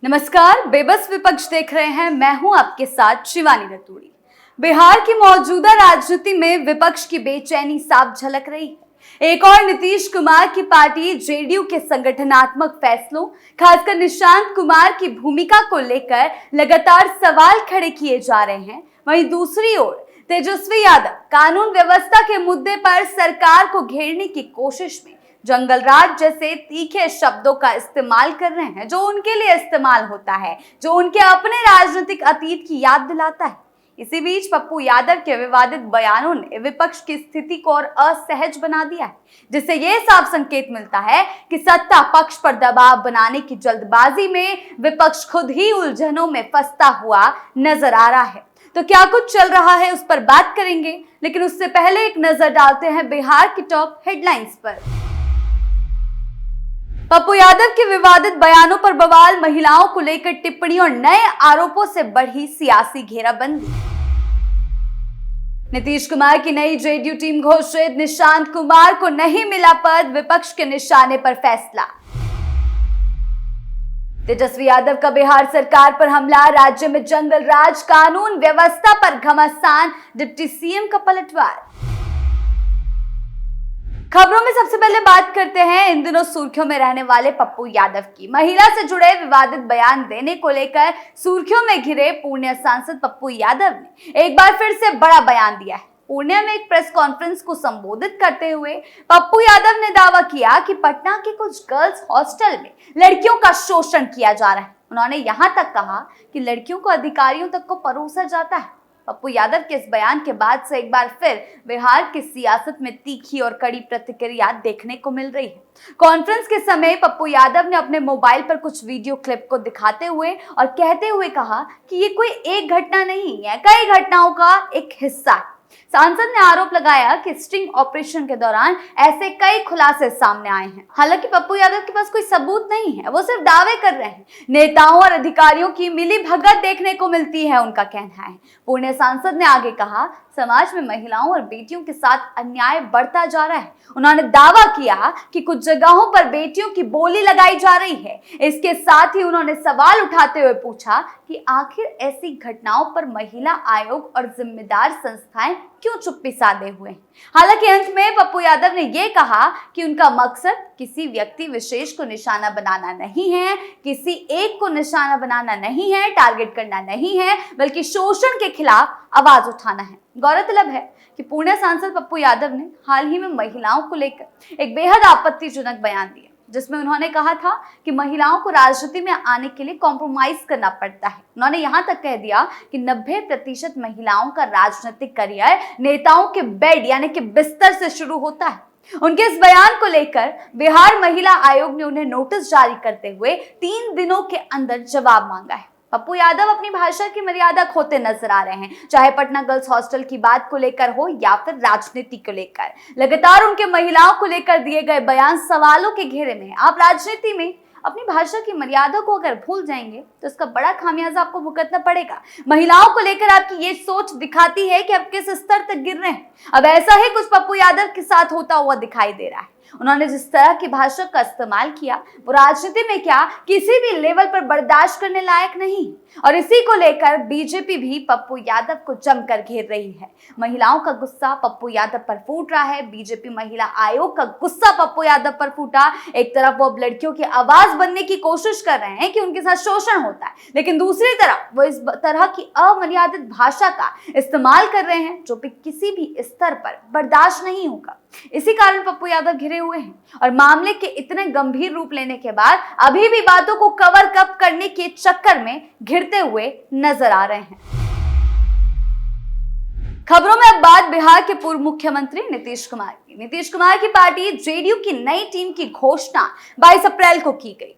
नमस्कार, बेबस विपक्ष देख रहे हैं। मैं हूं आपके साथ शिवानी रतूड़ी। बिहार की मौजूदा राजनीति में विपक्ष की बेचैनी साफ झलक रही है। एक और नीतीश कुमार की पार्टी जेडीयू के संगठनात्मक फैसलों, खासकर निशांत कुमार की भूमिका को लेकर लगातार सवाल खड़े किए जा रहे हैं। वहीं दूसरी ओर तेजस्वी यादव कानून व्यवस्था के मुद्दे पर सरकार को घेरने की कोशिश में जंगल राज जैसे तीखे शब्दों का इस्तेमाल कर रहे हैं, जो उनके लिए इस्तेमाल होता है, जो उनके अपने राजनीतिक अतीत की याद दिलाता है। इसी बीच पप्पू यादव के विवादित बयानों ने विपक्ष की स्थिति को और असहज बना दिया है, जिससे यह साफ संकेत मिलता है कि सत्ता पक्ष पर दबाव बनाने की जल्दबाजी में विपक्ष खुद ही उलझनों में फंसता हुआ नजर आ रहा है। तो क्या कुछ चल रहा है, उस पर बात करेंगे, लेकिन उससे पहले एक नजर डालते हैं बिहार की टॉप हेडलाइंस पर। पप्पू यादव के विवादित बयानों पर बवाल, महिलाओं को लेकर टिप्पणी और नए आरोपों से बढ़ी सियासी घेराबंदी। नीतीश कुमार की नई जेडीयू टीम घोषित, निशांत कुमार को नहीं मिला पद, विपक्ष के निशाने पर फैसला। तेजस्वी यादव का बिहार सरकार पर हमला, राज्य में जंगल राज, कानून व्यवस्था पर घमासान, डिप्टी सीएम का पलटवार। खबरों में सबसे पहले बात करते हैं इन दिनों सुर्खियों में रहने वाले पप्पू यादव की। महिला से जुड़े विवादित बयान देने को लेकर सुर्खियों में घिरे पूर्णिया सांसद पप्पू यादव ने एक बार फिर से बड़ा बयान दिया है। पूर्णिया में एक प्रेस कॉन्फ्रेंस को संबोधित करते हुए पप्पू यादव ने दावा किया कि पटना के कुछ गर्ल्स हॉस्टल में लड़कियों का शोषण किया जा रहा है। उन्होंने यहां तक कहा कि लड़कियों को अधिकारियों तक को परोसा जाता है। पप्पू यादव के इस बयान के बाद से एक बार फिर बिहार की सियासत में तीखी और कड़ी प्रतिक्रिया देखने को मिल रही है। कॉन्फ्रेंस के समय पप्पू यादव ने अपने मोबाइल पर कुछ वीडियो क्लिप को दिखाते हुए और कहते हुए कहा कि ये कोई एक घटना नहीं है, कई घटनाओं का एक हिस्सा है। सांसद ने आरोप लगाया कि स्टिंग ऑपरेशन के दौरान ऐसे कई खुलासे सामने आए हैं। हालांकि पप्पू यादव के पास कोई सबूत नहीं है, वो सिर्फ दावे कर रहे हैं। नेताओं और अधिकारियों की मिली भगत देखने को मिलती है, उनका कहना है। पुणे सांसद ने आगे कहा, समाज में महिलाओं और बेटियों के साथ अन्याय बढ़ता जा रहा है। उन्होंने दावा किया कि कुछ जगहों पर बेटियों की बोली लगाई जा रही है। इसके साथ ही उन्होंने सवाल उठाते हुए पूछा कि आखिर ऐसी घटनाओं पर महिला आयोग और जिम्मेदार संस्थाएं क्यों चुप्पी साधे हुए हैं। हालांकि अंत में पप्पू यादव ने यह कहा कि उनका मकसद किसी व्यक्ति विशेष को निशाना बनाना नहीं है, किसी एक को निशाना बनाना नहीं है, टारगेट करना नहीं है, बल्कि शोषण के खिलाफ आवाज उठाना है। गौरतलब है कि पुणे सांसद पप्पू यादव ने हाल ही में महिलाओं को लेकर एक बेहद आपत्तिजनक बयान दिया, जिसमें उन्होंने कहा था कि महिलाओं को राजनीति में आने के लिए कॉम्प्रोमाइज करना पड़ता है। उन्होंने यहां तक कह दिया कि 90% महिलाओं का राजनीतिक करियर नेताओं के बेड यानी कि बिस्तर से शुरू होता है। उनके इस बयान को लेकर बिहार महिला आयोग ने उन्हें नोटिस जारी करते हुए 3 दिनों के अंदर जवाब मांगा है। पप्पू यादव अपनी भाषा की मर्यादा खोते नजर आ रहे हैं, चाहे पटना गर्ल्स हॉस्टल की बात को लेकर हो या फिर राजनीति को लेकर। लगातार उनके महिलाओं को लेकर दिए गए बयान सवालों के घेरे में। आप राजनीति में अपनी भाषा की मर्यादा को अगर भूल जाएंगे तो इसका बड़ा खामियाजा आपको भुगतना पड़ेगा। महिलाओं को लेकर आपकी ये सोच दिखाती है कि आप किस स्तर तक गिर रहे हैं। अब ऐसा ही कुछ पप्पू यादव के साथ होता हुआ दिखाई दे रहा है। उन्होंने जिस तरह की भाषा का इस्तेमाल किया, वो राजनीति में क्या किसी भी लेवल पर बर्दाश्त करने लायक नहीं। और इसी को लेकर बीजेपी भी पप्पू यादव को जमकर घेर रही है। महिलाओं का गुस्सा पप्पू यादव पर फूट रहा है। बीजेपी महिला आयोग का गुस्सा पप्पू यादव पर फूटा। एक तरफ वो अब लड़कियों की आवाज बनने की कोशिश कर रहे हैं कि उनके साथ शोषण होता है, लेकिन दूसरी तरफ वो इस तरह की अमर्यादित भाषा का इस्तेमाल कर रहे हैं, जो भी किसी भी स्तर पर बर्दाश्त नहीं होगा। इसी कारण पप्पू यादव घिरे हुए हैं और मामले के इतने गंभीर रूप लेने के बाद अभी भी बातों को कवर कप करने के चक्कर में घिरते हुए नजर आ रहे हैं। खबरों में अब बात बिहार के पूर्व मुख्यमंत्री नीतीश कुमार की। नीतीश कुमार की पार्टी जेडीयू की नई टीम की घोषणा 22 अप्रैल को की गई।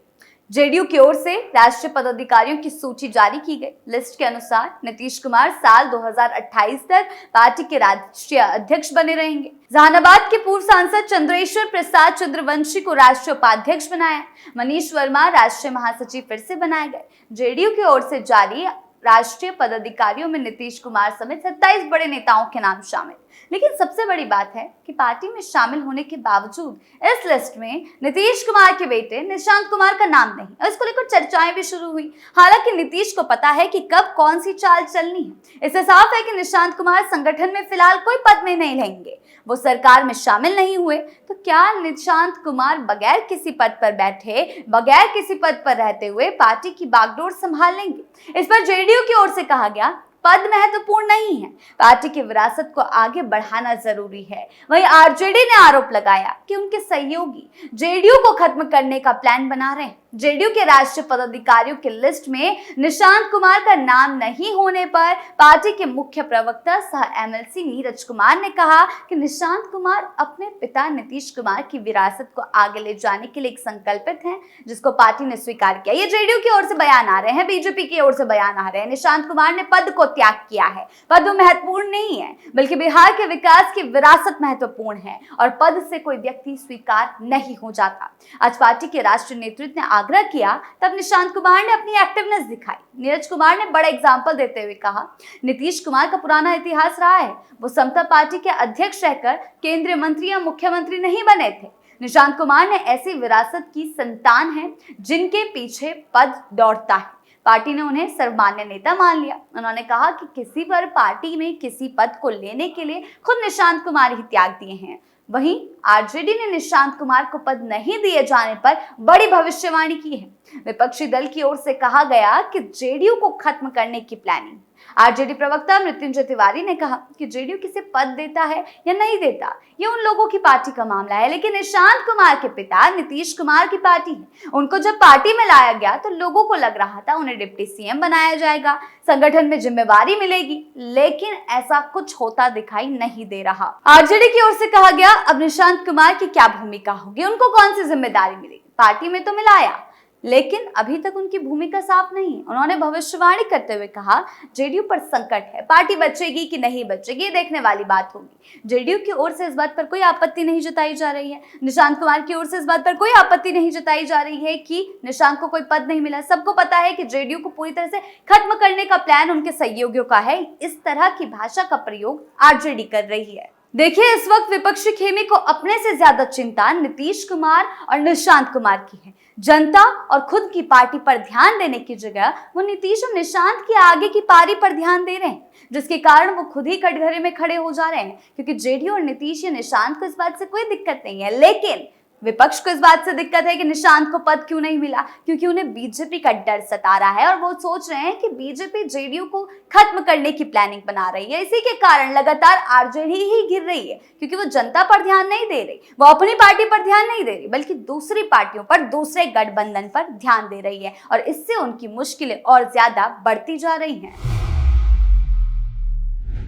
जेडीयू की ओर से राष्ट्रीय पदाधिकारियों की सूची जारी की गई। लिस्ट के अनुसार नीतीश कुमार साल 2028 तक पार्टी के राष्ट्रीय अध्यक्ष बने रहेंगे। जहानाबाद के पूर्व सांसद चंद्रेश्वर प्रसाद चंद्रवंशी को राष्ट्रीय उपाध्यक्ष बनाया। मनीष वर्मा राष्ट्रीय महासचिव फिर से बनाए गए। जेडीयू की ओर से जारी राष्ट्रीय पदाधिकारियों में नीतीश कुमार समेत 27 बड़े नेताओं के नाम शामिल। लेकिन सबसे बड़ी बात है कि पार्टी में शामिल होने के बावजूद इस लिस्ट में नीतीश कुमार के बेटे निशांत कुमार का नाम नहीं और इसको लेकर चर्चाएं भी शुरू हुई। हालांकि नीतीश को पता है कि कब कौन सी चाल चलनी है। इससे साफ है कि निशांत कुमार संगठन में फिलहाल कोई पद में नहीं लेंगे। वो सरकार में शामिल नहीं हुए तो क्या निशांत कुमार बगैर किसी पद पर बैठे, बगैर किसी पद पर रहते हुए पार्टी की बागडोर संभाल लेंगे? इस पर जेडीयू की ओर से कहा गया पद महत्वपूर्ण नहीं है, पार्टी की विरासत को आगे बढ़ाना जरूरी है। वहीं आरजेडी ने आरोप लगाया कि उनके सहयोगी जेडीयू को खत्म करने का प्लान बना रहे हैं। जेडीयू के राष्ट्रीय पदाधिकारियों की लिस्ट में निशांत कुमार का नाम नहीं होने पर पार्टी के मुख्य प्रवक्ता सह एमएलसी नीरज कुमार ने कहा कि निशांत कुमार अपने पिता नीतीश कुमार की विरासत को आगे ले जाने के लिए एक संकल्पित हैं, जिसको पार्टी ने स्वीकार किया। ये जेडीयू की ओर से बयान आ रहे हैं, बीजेपी की ओर से बयान आ रहे हैं। निशांत कुमार ने पद को त्याग किया है, पद महत्वपूर्ण नहीं है, बल्कि बिहार के विकास की विरासत महत्वपूर्ण है और पद से कोई व्यक्ति स्वीकार नहीं हो जाता। आज पार्टी के राष्ट्रीय नेतृत्व ने आग्रह किया तब निशांत कुमार ने अपनी एक्टिवनेस दिखाई। नीरज कुमार ने बड़ा एग्जाम्पल देते हुए कहा, नीतीश कुमार का पुराना इतिहास रहा है। वो समता पार्टी के अध्यक्ष रहकर केंद्रीय मंत्री या मुख्यमंत्री नहीं बने थे। निशांत कुमार ने ऐसी विरासत की संतान है जिनके पीछे पद दौड़ता है। पार्टी ने उन्हें सर्वमान्य नेता मान लिया। उन्होंने कहा कि किसी पर पार्टी में किसी पद को लेने के लिए खुद निशांत कुमार ही त्याग दिए हैं। वहीं आरजेडी ने निशांत कुमार को पद नहीं दिए जाने पर बड़ी भविष्यवाणी की है। विपक्षी दल की ओर से कहा गया कि जेडीयू को खत्म करने की प्लानिंग। आरजेडी प्रवक्ता मृत्युंजय तिवारी ने कहा कि जेडीयू किसे पद देता है या नहीं देता, ये उन लोगों की पार्टी का मामला है, लेकिन निशांत कुमार के पिता नीतीश कुमार की पार्टी है। उनको जब पार्टी में लाया गया तो लोगों को लग रहा था उन्हें डिप्टी सीएम बनाया जाएगा, संगठन में जिम्मेवारी मिलेगी, लेकिन ऐसा कुछ होता दिखाई नहीं दे रहा। आरजेडी की ओर से कहा गया अब निशांत कुमार की क्या भूमिका होगी, उनको कौन सी जिम्मेदारी मिलेगी। पार्टी में तो मिलाया, लेकिन अभी तक उनकी भूमिका साफ नहीं है। उन्होंने भविष्यवाणी करते हुए कहा, जेडीयू पर संकट है, पार्टी बचेगी कि नहीं बचेगी देखने वाली बात होगी। जेडीयू की ओर से इस बात पर कोई आपत्ति नहीं जताई जा रही है, निशांत कुमार की ओर से इस बात पर कोई आपत्ति नहीं जताई जा रही है कि निशांत को कोई पद नहीं मिला। सबको पता है कि जेडीयू को पूरी तरह से खत्म करने का प्लान उनके सहयोगियों का है। इस तरह की भाषा का प्रयोग आरजेडी कर रही है। देखिए, इस वक्त विपक्षी खेमे को अपने से ज्यादा चिंता नीतीश कुमार और निशांत कुमार की है। जनता और खुद की पार्टी पर ध्यान देने की जगह वो नीतीश और निशांत की आगे की पारी पर ध्यान दे रहे हैं, जिसके कारण वो खुद ही कटघरे में खड़े हो जा रहे हैं। क्योंकि जेडीयू और नीतीश या निशांत को इस बात से कोई दिक्कत नहीं है, लेकिन विपक्ष को इस बात से दिक्कत है कि निशांत को पद क्यों नहीं मिला, क्योंकि उन्हें बीजेपी का डर सता रहा है और वो सोच रहे हैं कि बीजेपी जेडीयू को खत्म करने की प्लानिंग बना रही है। इसी के कारण लगातार आरजेडी ही गिर रही है, क्योंकि वो जनता पर ध्यान नहीं दे रही, वो अपनी पार्टी पर ध्यान नहीं दे रही, बल्कि दूसरी पार्टियों पर, दूसरे गठबंधन पर ध्यान दे रही है और इससे उनकी मुश्किलें और ज्यादा बढ़ती जा रही हैं।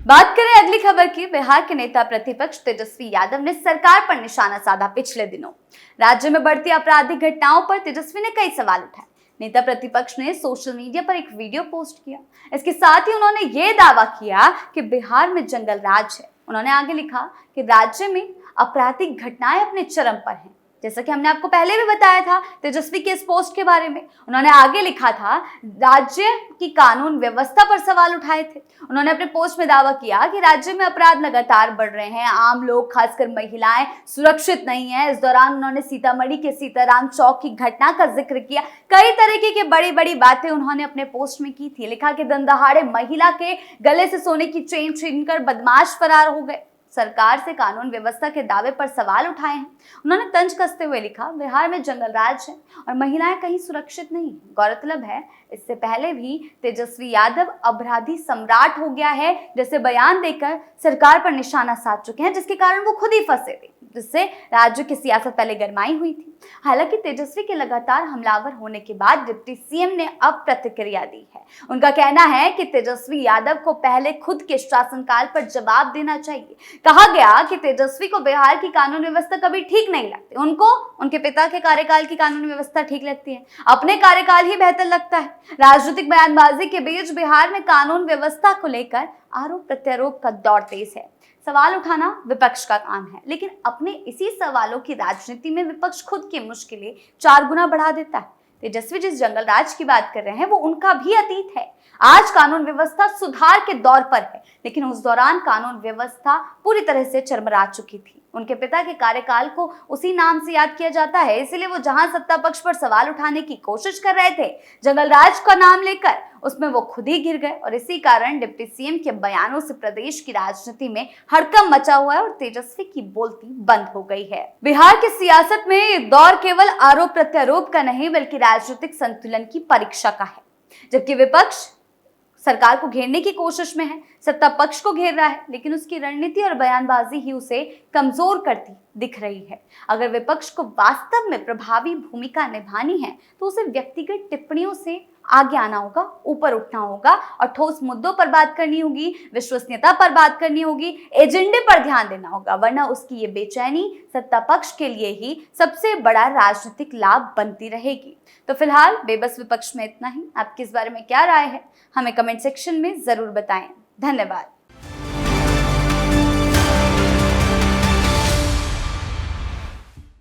बात करें अगली खबर की। बिहार के नेता प्रतिपक्ष तेजस्वी यादव ने सरकार पर निशाना साधा। पिछले दिनों राज्य में बढ़ती आपराधिक घटनाओं पर तेजस्वी ने कई सवाल उठाए। नेता प्रतिपक्ष ने सोशल मीडिया पर एक वीडियो पोस्ट किया। इसके साथ ही उन्होंने ये दावा किया कि बिहार में जंगल राज है। उन्होंने आगे लिखा कि राज्य में आपराधिक घटनाएं अपने चरम पर हैं। जैसा कि हमने आपको पहले भी बताया था तेजस्वी के इस पोस्ट के बारे में। उन्होंने आगे लिखा था, राज्य की कानून व्यवस्था पर सवाल उठाए थे। उन्होंने अपने पोस्ट में दावा किया कि राज्य में अपराध लगातार बढ़ रहे हैं, आम लोग खासकर महिलाएं सुरक्षित नहीं है। इस दौरान उन्होंने सीतामढ़ी के सीताराम चौक की घटना का जिक्र किया। कई तरीके की बड़ी बड़ी बातें उन्होंने अपने पोस्ट में की थी। लिखा कि दिन दहाड़े महिला के गले से सोने की चेन छीनकर बदमाश फरार हो गए। सरकार से कानून व्यवस्था के दावे पर सवाल उठाए हैं। उन्होंने तंज कसते हुए लिखा, बिहार में जंगल राज है और महिलाएं कहीं सुरक्षित नहीं। गौरतलब है, इससे पहले भी तेजस्वी यादव अपराधी सम्राट हो गया है जैसे बयान देकर सरकार पर निशाना साध चुके हैं, जिसके कारण वो खुद ही फंसे थे, जिससे राज्य की सियासत पहले गरमाई हुई थी। हालांकि तेजस्वी के लगातार हमलावर होने के बाद डिप्टी सीएम ने अब प्रतिक्रिया दी है। उनका कहना है कि तेजस्वी यादव को पहले खुद के शासनकाल पर जवाब देना चाहिए। कहा गया कि तेजस्वी को बिहार की कानून व्यवस्था कभी ठीक नहीं लगती, उनको उनके पिता के कार्यकाल की कानून व्यवस्था ठीक लगती है, अपने कार्यकाल ही बेहतर लगता है। राजनीतिक बयानबाजी के बीच बिहार में कानून व्यवस्था को लेकर आरोप प्रत्यारोप का दौर तेज है। सवाल उठाना विपक्ष का काम है, लेकिन अपने इसी सवालों की राजनीति में विपक्ष खुद की मुश्किलें 4 गुना बढ़ा देता है। तेजस्वी जिस जंगल राज की बात कर रहे हैं वो उनका भी अतीत है। आज कानून व्यवस्था सुधार के दौर पर है, लेकिन उस दौरान कानून व्यवस्था पूरी तरह से चरमरा चुकी थी। उनके पिता के कार्यकाल को उसी नाम से याद किया जाता है, इसलिए वो जहां सत्ता पक्ष पर सवाल उठाने की कोशिश कर रहे थे, जंगल राज का नाम लेकर उसमें वो खुद ही गिर गए और इसी कारण डिप्टी सीएम के बयानों से प्रदेश की राजनीति में हड़कंप मचा हुआ है और तेजस्वी की बोलती बंद हो गई है। बिहार की सियासत में ये दौर केवल आरोप प्रत्यारोप का नहीं बल्कि राजनीतिक संतुलन की परीक्षा का है। जबकि विपक्ष सरकार को घेरने की कोशिश में है, सत्ता पक्ष को घेर रहा है, लेकिन उसकी रणनीति और बयानबाजी ही उसे कमजोर करती दिख रही है। अगर विपक्ष को वास्तव में प्रभावी भूमिका निभानी है तो उसे व्यक्तिगत टिप्पणियों से आगे आना होगा, ऊपर उठना होगा और ठोस मुद्दों पर बात करनी होगी, विश्वसनीयता पर बात करनी होगी, एजेंडे पर ध्यान देना होगा, वरना उसकी ये बेचैनी सत्ता पक्ष के लिए ही सबसे बड़ा राजनीतिक लाभ बनती रहेगी। तो फिलहाल बेबस विपक्ष में इतना ही। आपकी इस बारे में क्या राय है, हमें कमेंट सेक्शन में जरूर बताएं। धन्यवाद।